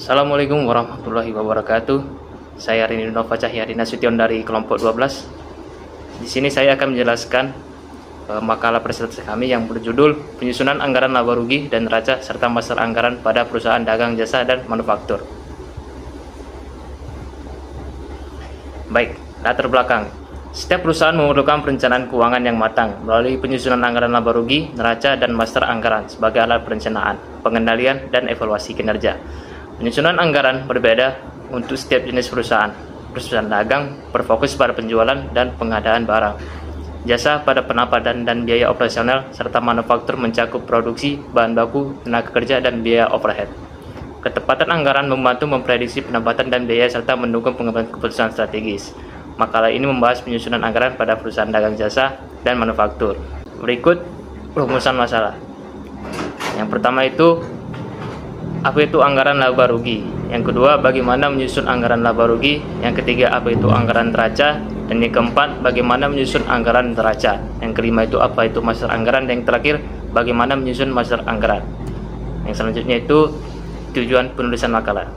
Assalamualaikum warahmatullahi wabarakatuh. Saya Rini Nova Cahyadi Nasution dari kelompok 12. Di sini saya akan menjelaskan makalah presentasi kami yang berjudul Penyusunan Anggaran Laba Rugi dan Neraca serta Master Anggaran pada Perusahaan Dagang Jasa dan Manufaktur. Baik, latar belakang. Setiap perusahaan memerlukan perencanaan keuangan yang matang melalui penyusunan anggaran laba rugi, neraca, dan master anggaran sebagai alat perencanaan, pengendalian, dan evaluasi kinerja. Penyusunan anggaran berbeda untuk setiap jenis perusahaan. Perusahaan dagang berfokus pada penjualan dan pengadaan barang. Jasa pada pendapatan dan biaya operasional, serta manufaktur mencakup produksi, bahan baku, tenaga kerja, dan biaya overhead. Ketepatan anggaran membantu memprediksi pendapatan dan biaya serta mendukung pengambilan keputusan strategis. Makalah ini membahas penyusunan anggaran pada perusahaan dagang jasa dan manufaktur. Berikut rumusan masalah. Yang pertama itu, apa itu anggaran laba rugi? Yang kedua, bagaimana menyusun anggaran laba rugi? Yang ketiga, apa itu anggaran neraca? Dan yang keempat, bagaimana menyusun anggaran neraca? Yang kelima itu, apa itu master anggaran? Dan yang terakhir, bagaimana menyusun master anggaran? Yang selanjutnya itu tujuan penulisan makalah.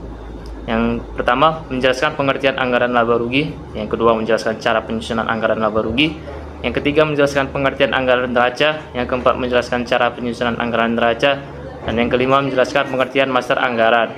Yang pertama, menjelaskan pengertian anggaran laba rugi. Yang kedua, menjelaskan cara penyusunan anggaran laba rugi. Yang ketiga, menjelaskan pengertian anggaran neraca. Yang keempat, menjelaskan cara penyusunan anggaran neraca. Dan yang kelima, menjelaskan pengertian master anggaran.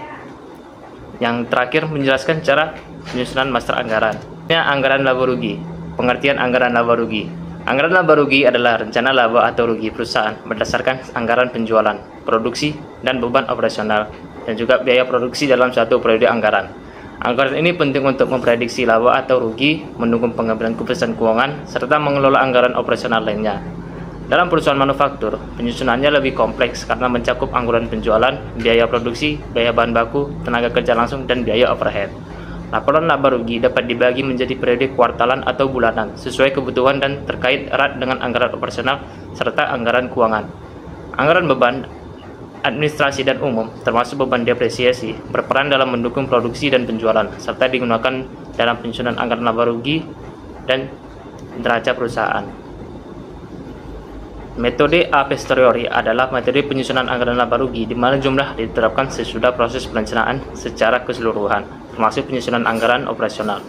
Yang terakhir, menjelaskan cara penyusunan master anggaran. Anggaran laba rugi. Pengertian anggaran laba rugi. Anggaran laba rugi adalah rencana laba atau rugi perusahaan berdasarkan anggaran penjualan, produksi, dan beban operasional, dan juga biaya produksi dalam suatu periode anggaran. Anggaran ini penting untuk memprediksi laba atau rugi, mendukung pengambilan keputusan keuangan, serta mengelola anggaran operasional lainnya. Dalam perusahaan manufaktur, penyusunannya lebih kompleks karena mencakup anggaran penjualan, biaya produksi, biaya bahan baku, tenaga kerja langsung, dan biaya overhead. Laporan laba rugi dapat dibagi menjadi periode kuartalan atau bulanan, sesuai kebutuhan dan terkait erat dengan anggaran operasional serta anggaran keuangan. Anggaran beban administrasi dan umum, termasuk beban depresiasi, berperan dalam mendukung produksi dan penjualan, serta digunakan dalam penyusunan anggaran laba rugi dan neraca perusahaan. Metode a posteriori adalah metode penyusunan anggaran laba rugi di mana jumlah diterapkan sesudah proses perencanaan secara keseluruhan, termasuk penyusunan anggaran operasional.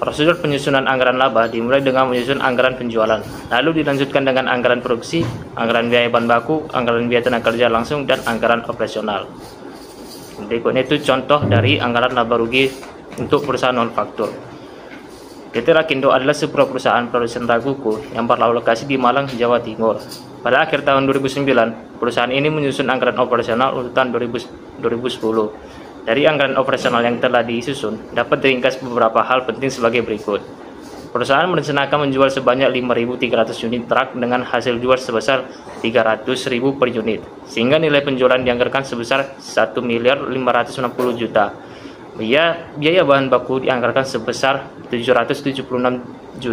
Prosedur penyusunan anggaran laba dimulai dengan menyusun anggaran penjualan, lalu dilanjutkan dengan anggaran produksi, anggaran biaya bahan baku, anggaran biaya tenaga kerja langsung, dan anggaran operasional. Berikutnya itu contoh dari anggaran laba rugi untuk perusahaan manufaktur. PT Rakindo adalah sebuah perusahaan produsen raguku yang berlokasi di Malang, Jawa Timur. Pada akhir tahun 2009, perusahaan ini menyusun anggaran operasional urutan 2010. Dari anggaran operasional yang telah disusun, dapat diringkas beberapa hal penting sebagai berikut. Perusahaan merencanakan menjual sebanyak 5.300 unit truk dengan hasil jual sebesar 300.000 per unit, sehingga nilai penjualan dianggarkan sebesar 1.560.000.000. Biaya bahan baku dianggarkan sebesar 776.500.000,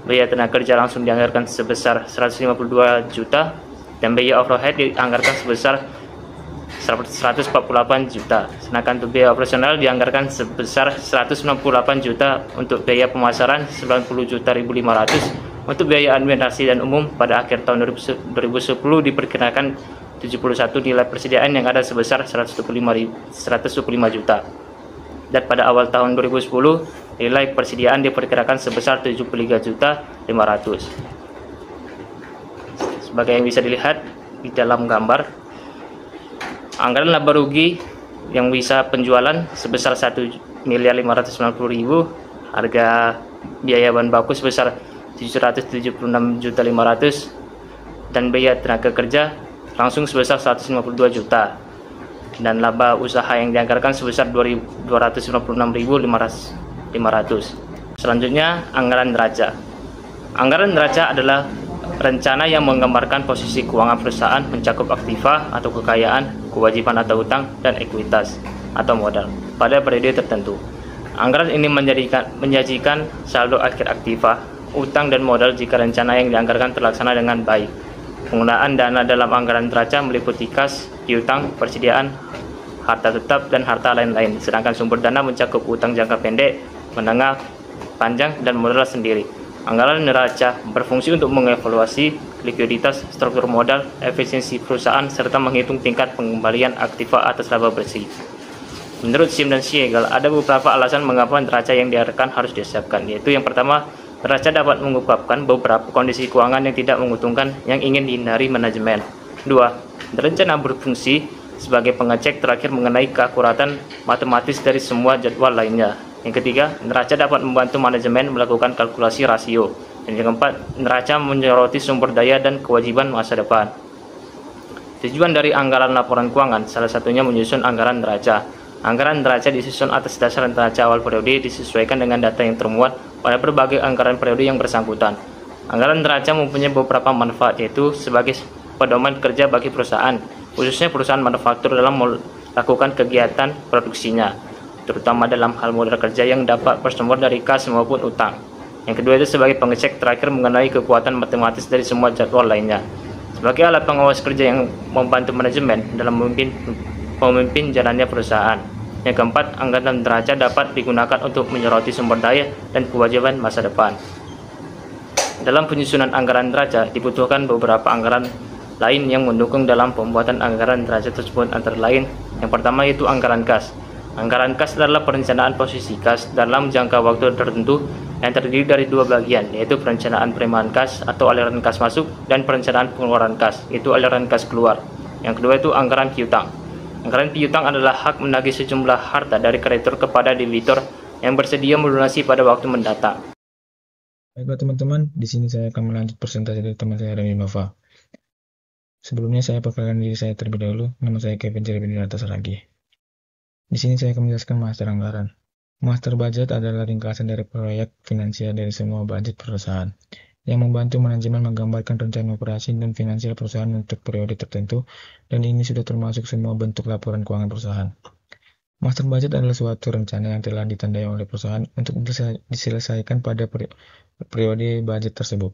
biaya tenaga kerja langsung dianggarkan sebesar 152 juta, dan biaya overhead dianggarkan sebesar 148 juta. Sedangkan untuk biaya operasional dianggarkan sebesar 168 juta, untuk biaya pemasaran 90.500.000, untuk biaya administrasi dan umum pada akhir tahun 2010 diperkirakan 71 nilai persediaan yang ada sebesar 125 juta. Dan pada awal tahun 2010 nilai persediaan diperkirakan sebesar 73.500.000. Sebagai yang bisa dilihat di dalam gambar, anggaran laba rugi yang bisa penjualan sebesar 1.590.000, harga biaya bahan baku sebesar 776.500.000, dan biaya tenaga kerja langsung sebesar 152 juta, dan laba usaha yang dianggarkan sebesar 256.500. Selanjutnya, anggaran neraca. Anggaran neraca adalah rencana yang menggambarkan posisi keuangan perusahaan, mencakup aktiva atau kekayaan, kewajiban atau utang, dan ekuitas atau modal pada periode tertentu. Anggaran ini menyajikan saldo akhir aktiva, utang, dan modal jika rencana yang dianggarkan terlaksana dengan baik. Penggunaan dana dalam anggaran neraca meliputi kas, piutang, persediaan, harta tetap, dan harta lain-lain. Sedangkan sumber dana mencakup utang jangka pendek, menengah, panjang, dan modal sendiri. Anggaran neraca berfungsi untuk mengevaluasi likuiditas, struktur modal, efisiensi perusahaan, serta menghitung tingkat pengembalian aktiva atas laba bersih. Menurut Sim dan Siegel, ada beberapa alasan mengapa neraca yang diarahkan harus disiapkan, yaitu yang pertama, neraca dapat mengungkapkan beberapa kondisi keuangan yang tidak menguntungkan yang ingin dihindari manajemen. 2. Neraca berfungsi sebagai pengecek terakhir mengenai keakuratan matematis dari semua jadwal lainnya. Yang ketiga, neraca dapat membantu manajemen melakukan kalkulasi rasio. Dan yang keempat, neraca menyoroti sumber daya dan kewajiban masa depan. Tujuan dari anggaran laporan keuangan salah satunya menyusun anggaran neraca. Anggaran neraca disusun atas dasar neraca awal periode disesuaikan dengan data yang termuat pada berbagai anggaran periode yang bersangkutan. Anggaran neraca mempunyai beberapa manfaat, yaitu sebagai pedoman kerja bagi perusahaan, khususnya perusahaan manufaktur dalam melakukan kegiatan produksinya, terutama dalam hal modal kerja yang dapat bersumber dari kas maupun utang. Yang kedua itu sebagai pengecek terakhir mengenai kekuatan matematis dari semua jadwal lainnya, sebagai alat pengawas kerja yang membantu manajemen dalam memimpin jalannya perusahaan. Yang keempat, anggaran neraca dapat digunakan untuk menyoroti sumber daya dan kewajiban masa depan. Dalam penyusunan anggaran neraca dibutuhkan beberapa anggaran lain yang mendukung dalam pembuatan anggaran neraca tersebut, antara lain yang pertama yaitu anggaran kas. Anggaran kas adalah perencanaan posisi kas dalam jangka waktu tertentu yang terdiri dari dua bagian, yaitu perencanaan penerimaan kas atau aliran kas masuk dan perencanaan pengeluaran kas, yaitu aliran kas keluar. Yang kedua itu anggaran piutang. Anggaran piutang adalah hak menagih sejumlah harta dari kreditur kepada debitur yang bersedia melunasi pada waktu mendatang. Baiklah teman-teman, di sini saya akan melanjut presentasi dari teman saya Reni Nova. Sebelumnya saya perkenalkan diri saya terlebih dahulu. Nama saya Kevin Cirebinata Saragi. Di sini saya akan menjelaskan master anggaran. Master budget adalah ringkasan dari proyek finansial dari semua budget perusahaan, yang membantu manajemen menggambarkan rencana operasi dan finansial perusahaan untuk periode tertentu, dan ini sudah termasuk semua bentuk laporan keuangan perusahaan. Master budget adalah suatu rencana yang telah ditandai oleh perusahaan untuk diselesaikan pada periode budget tersebut.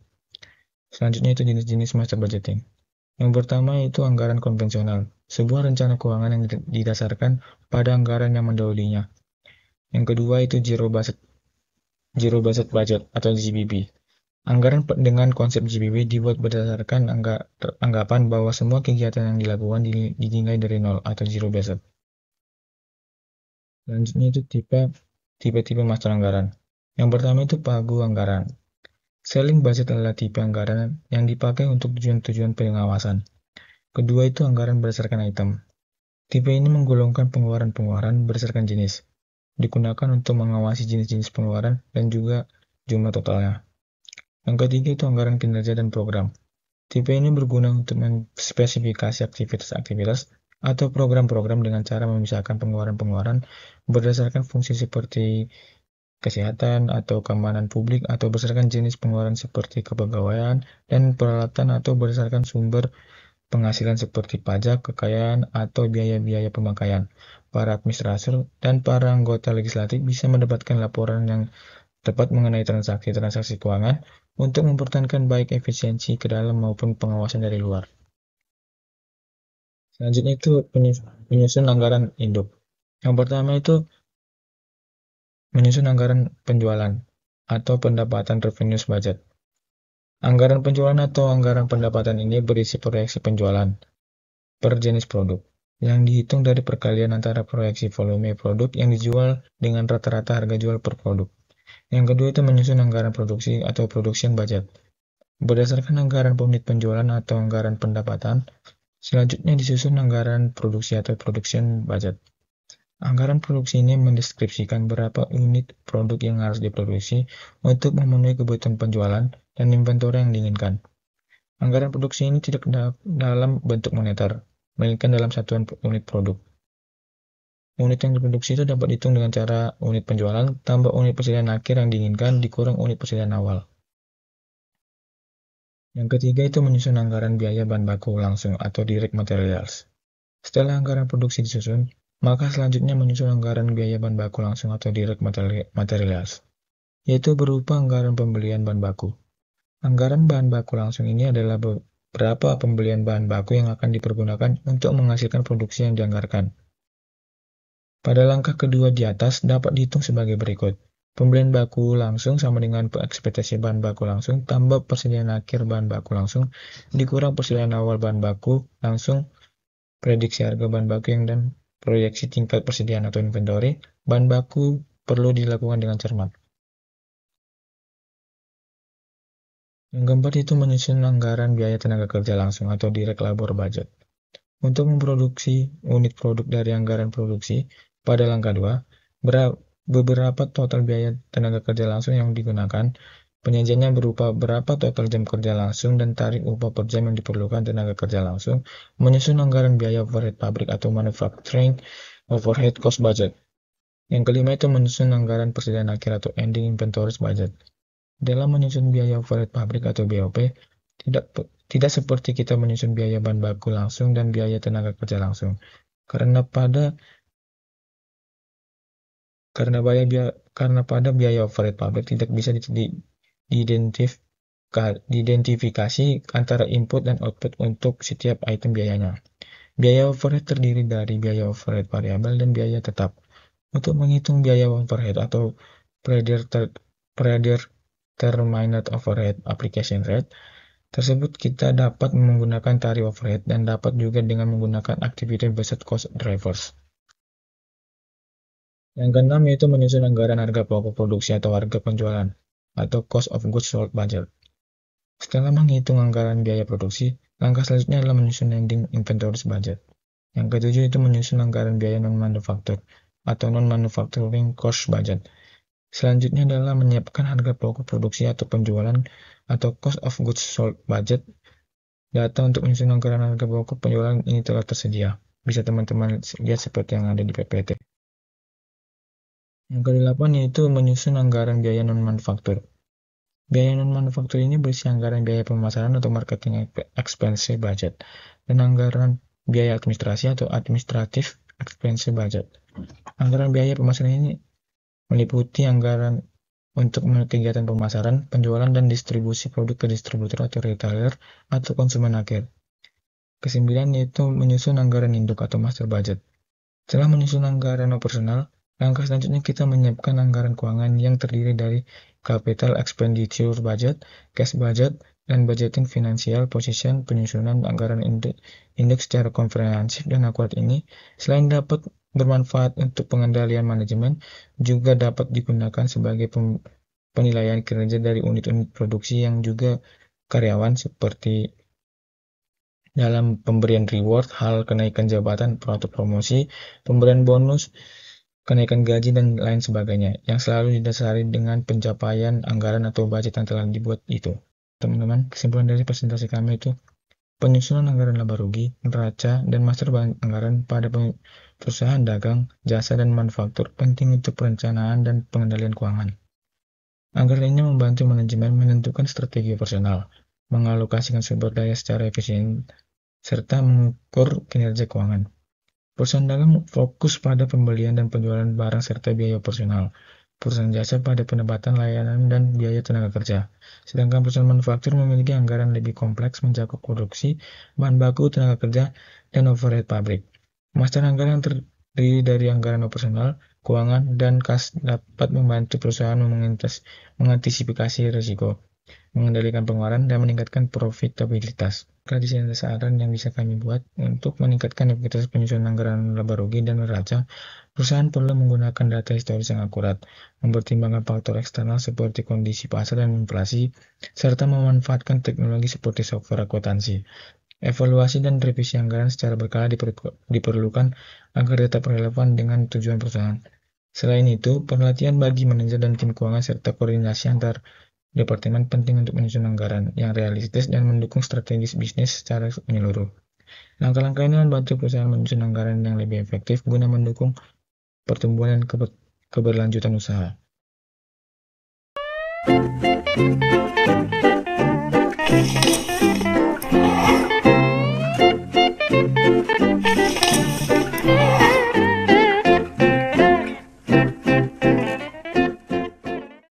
Selanjutnya itu jenis-jenis master budgeting. Yang pertama itu anggaran konvensional, sebuah rencana keuangan yang didasarkan pada anggaran yang mendahulunya. Yang kedua itu zero budget budget atau ZBB. Anggaran dengan konsep ZBB dibuat berdasarkan anggapan bahwa semua kegiatan yang dilakukan dinilai dari nol atau zero budget. Selanjutnya itu tipe master anggaran. Yang pertama itu pagu anggaran. Selling budget adalah tipe anggaran yang dipakai untuk tujuan-tujuan pengawasan. Kedua itu anggaran berdasarkan item. Tipe ini menggolongkan pengeluaran-pengeluaran berdasarkan jenis. Digunakan untuk mengawasi jenis-jenis pengeluaran dan juga jumlah totalnya. Yang ketiga itu anggaran kinerja dan program. Tipe ini berguna untuk menspesifikasi aktivitas-aktivitas atau program-program dengan cara memisahkan pengeluaran-pengeluaran berdasarkan fungsi seperti kesehatan atau keamanan publik, atau berdasarkan jenis pengeluaran seperti kepegawaian dan peralatan, atau berdasarkan sumber penghasilan seperti pajak, kekayaan, atau biaya-biaya pemakaian. Para administrator dan para anggota legislatif bisa mendapatkan laporan yang tepat mengenai transaksi-transaksi keuangan untuk mempertahankan baik efisiensi ke dalam maupun pengawasan dari luar. Selanjutnya itu penyusun anggaran induk. Yang pertama itu menyusun anggaran penjualan atau pendapatan revenue budget. Anggaran penjualan atau anggaran pendapatan ini berisi proyeksi penjualan per jenis produk yang dihitung dari perkalian antara proyeksi volume produk yang dijual dengan rata-rata harga jual per produk. Yang kedua itu menyusun anggaran produksi atau production budget. Berdasarkan anggaran per unit penjualan atau anggaran pendapatan, selanjutnya disusun anggaran produksi atau production budget. Anggaran produksi ini mendeskripsikan berapa unit produk yang harus diproduksi untuk memenuhi kebutuhan penjualan dan inventory yang diinginkan. Anggaran produksi ini tidak dalam bentuk moneter, melainkan dalam satuan unit produk. Unit yang diproduksi itu dapat dihitung dengan cara unit penjualan tambah unit persediaan akhir yang diinginkan dikurang unit persediaan awal. Yang ketiga itu menyusun anggaran biaya bahan baku langsung atau direct materials. Setelah anggaran produksi disusun, maka selanjutnya menyusun anggaran biaya bahan baku langsung atau direct materials, yaitu berupa anggaran pembelian bahan baku. Anggaran bahan baku langsung ini adalah berapa pembelian bahan baku yang akan dipergunakan untuk menghasilkan produksi yang dianggarkan. Pada langkah kedua di atas dapat dihitung sebagai berikut. Pembelian baku langsung sama dengan ekspektasi bahan baku langsung, tambah persediaan akhir bahan baku langsung, dikurang persediaan awal bahan baku langsung, prediksi harga bahan baku yang dan proyeksi tingkat persediaan atau inventory, bahan baku perlu dilakukan dengan cermat. Yang keempat itu menyusun anggaran biaya tenaga kerja langsung atau direct labor budget. Untuk memproduksi unit produk dari anggaran produksi, pada langkah 2, beberapa total biaya tenaga kerja langsung yang digunakan. Penyajiannya berupa berapa total jam kerja langsung dan tarif upah per jam yang diperlukan tenaga kerja langsung. Menyusun anggaran biaya overhead pabrik atau manufacturing overhead cost budget. Yang kelima itu menyusun anggaran persediaan akhir atau ending inventories budget. Dalam menyusun biaya overhead pabrik atau BOP, tidak seperti kita menyusun biaya bahan baku langsung dan biaya tenaga kerja langsung. Karena pada biaya overhead pabrik tidak bisa diidentifikasi antara input dan output untuk setiap item biayanya. Biaya overhead terdiri dari biaya overhead variabel dan biaya tetap. Untuk menghitung biaya overhead atau predetermined overhead application rate tersebut, kita dapat menggunakan tarif overhead dan dapat juga dengan menggunakan activity based cost drivers. Yang keenam yaitu menyusun anggaran harga pokok produksi atau harga penjualan atau cost of goods sold budget. Setelah menghitung anggaran biaya produksi, langkah selanjutnya adalah menyusun ending inventories budget. Yang ketujuh itu menyusun anggaran biaya non-manufaktur atau non-manufacturing cost budget. Selanjutnya adalah menyiapkan harga pokok produksi atau penjualan atau cost of goods sold budget. Data untuk menyusun anggaran harga pokok penjualan ini telah tersedia. Bisa teman-teman lihat seperti yang ada di PPT. Yang ke-8 yaitu menyusun anggaran biaya non-manufaktur. Biaya non-manufaktur ini berisi anggaran biaya pemasaran atau marketing expense budget dan anggaran biaya administrasi atau administrative expense budget. Anggaran biaya pemasaran ini meliputi anggaran untuk kegiatan pemasaran, penjualan, dan distribusi produk ke distributor atau retailer atau konsumen akhir. Kesembilan yaitu menyusun anggaran induk atau master budget. Setelah menyusun anggaran operasional, langkah selanjutnya kita menyiapkan anggaran keuangan yang terdiri dari capital expenditure budget, cash budget, dan budgeting financial position. Penyusunan anggaran induk secara komprehensif dan akurat ini, selain dapat bermanfaat untuk pengendalian manajemen, juga dapat digunakan sebagai penilaian kinerja dari unit-unit produksi yang juga karyawan, seperti dalam pemberian reward, hal kenaikan jabatan atau promosi, pemberian bonus, kenaikan gaji, dan lain sebagainya, yang selalu didasari dengan pencapaian anggaran atau budget yang telah dibuat itu. Teman-teman, kesimpulan dari presentasi kami itu, penyusunan anggaran laba rugi, neraca, dan master anggaran pada perusahaan dagang, jasa, dan manufaktur penting untuk perencanaan dan pengendalian keuangan. Anggaran ini membantu manajemen menentukan strategi operasional, mengalokasikan sumber daya secara efisien, serta mengukur kinerja keuangan. Perusahaan dagang fokus pada pembelian dan penjualan barang serta biaya operasional. Perusahaan jasa pada pendapatan, layanan, dan biaya tenaga kerja. Sedangkan perusahaan manufaktur memiliki anggaran lebih kompleks mencakup produksi, bahan baku, tenaga kerja, dan overhead pabrik. Master anggaran terdiri dari anggaran operasional, keuangan, dan kas dapat membantu perusahaan mengantisipasi risiko, mengendalikan pengeluaran, dan meningkatkan profitabilitas. Di sini ada saran yang bisa kami buat untuk meningkatkan efektivitas penyusunan anggaran laba rugi dan neraca. Perusahaan perlu menggunakan data historis yang akurat, mempertimbangkan faktor eksternal seperti kondisi pasar dan inflasi, serta memanfaatkan teknologi seperti software akuntansi. Evaluasi dan revisi anggaran secara berkala diperlukan agar tetap relevan dengan tujuan perusahaan. Selain itu, pelatihan bagi manajer dan tim keuangan serta koordinasi antar departemen penting untuk menyusun anggaran yang realistis dan mendukung strategi bisnis secara menyeluruh. Langkah-langkah ini membantu perusahaan menyusun anggaran yang lebih efektif guna mendukung pertumbuhan dan keberlanjutan usaha.